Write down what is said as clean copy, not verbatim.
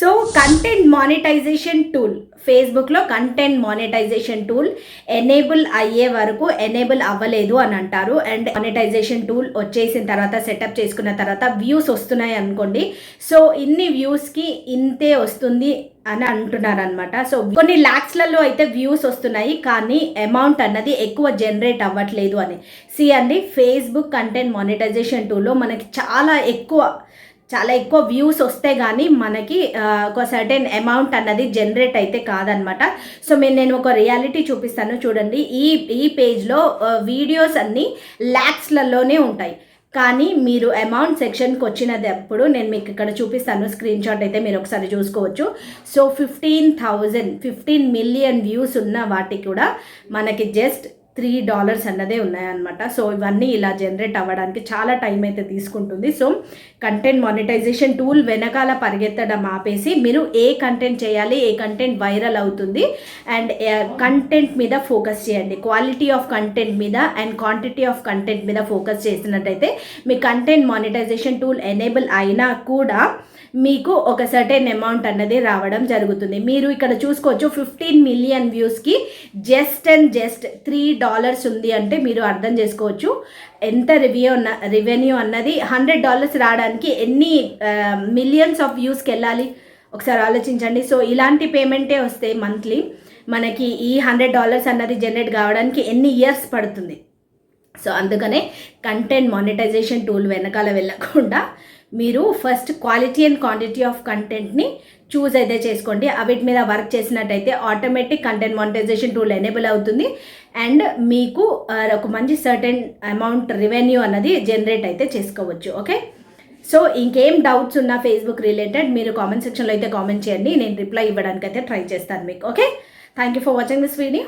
So content monetization tool, ఫేస్బుక్లో content monetization tool enable అయ్యే వరకు ఎనేబుల్ అవ్వలేదు అని అంటారు. అండ్ మానిటైజేషన్ టూల్ వచ్చేసిన తర్వాత సెటప్ చేసుకున్న తర్వాత వ్యూస్ వస్తున్నాయి అనుకోండి, సో ఇన్ని వ్యూస్కి ఇంతే వస్తుంది అని అంటున్నారు అనమాట. సో కొన్ని ల్యాక్స్లలో అయితే వ్యూస్ వస్తున్నాయి, కానీ అమౌంట్ అన్నది ఎక్కువ జనరేట్ అవ్వట్లేదు అని. అండి, ఫేస్బుక్ కంటెంట్ మానిటైజేషన్ టూల్లో మనకి చాలా ఎక్కువ వ్యూస్ వస్తే కానీ మనకి ఒక సర్టెన్ అమౌంట్ అన్నది జనరేట్ అయితే కాదనమాట. సో నేను ఒక రియాలిటీ చూపిస్తాను చూడండి. ఈ పేజ్లో వీడియోస్ అన్నీ ల్యాక్స్లలోనే ఉంటాయి, కానీ మీరు అమౌంట్ సెక్షన్కి వచ్చినప్పుడు నేను మీకు ఇక్కడ చూపిస్తాను, స్క్రీన్ షాట్ అయితే మీరు ఒకసారి చూసుకోవచ్చు. సో 15 మిలియన్ వ్యూస్ ఉన్న వాటికి కూడా మనకి జస్ట్ $3 అన్నదే ఉన్నాయన్నమాట. సో ఇవన్నీ ఇలా జనరేట్ అవ్వడానికి చాలా టైం అయితే తీసుకుంటుంది. సో కంటెంట్ మానిటైజేషన్ టూల్ వెనకాల పరిగెత్తడం ఆపేసి మీరు ఏ కంటెంట్ చేయాలి, ఏ కంటెంట్ వైరల్ అవుతుంది అండ్ కంటెంట్ మీద ఫోకస్ చేయండి. క్వాలిటీ ఆఫ్ కంటెంట్ మీద అండ్ క్వాంటిటీ ఆఫ్ కంటెంట్ మీద ఫోకస్ చేసినట్టయితే మీ కంటెంట్ మానిటైజేషన్ టూల్ ఎనేబుల్ అయినా కూడా మీకు ఒక సర్టెన్ అమౌంట్ అన్నది రావడం జరుగుతుంది. మీరు ఇక్కడ చూసుకోవచ్చు 15 మిలియన్ వ్యూస్కి జస్ట్ $3 ఉంది అంటే మీరు అర్థం చేసుకోవచ్చు ఎంత రెవెన్యూ అన్నది. $100 రావడానికి ఎన్ని మిలియన్స్ ఆఫ్ వ్యూస్కి వెళ్ళాలి ఒకసారి ఆలోచించండి. సో ఇలాంటి పేమెంటే వస్తే మంత్లీ మనకి ఈ $100 అన్నది జనరేట్ కావడానికి ఎన్ని ఇయర్స్ పడుతుంది. సో అందుకనే కంటెంట్ మానిటైజేషన్ టూల్ వెనకాల వెళ్ళకుండా మీరు first quality and quantity of కంటెంట్ని చూస్ అయితే చేసుకోండి. వీటి మీద వర్క్ చేసినట్టయితే automatic content monetization tool enable అవుతుంది అండ్ మీకు ఒక మంచి సర్టెన్ అమౌంట్ రెవెన్యూ అన్నది జనరేట్ అయితే చేసుకోవచ్చు. ఓకే, సో ఇంకేం డౌట్స్ ఉన్నా ఫేస్బుక్ రిలేటెడ్ మీరు కామెంట్ సెక్షన్లో అయితే కామెంట్ చేయండి, నేను రిప్లై ఇవ్వడానికి అయితే ట్రై చేస్తాను మీకు. Okay, thank you for watching this video.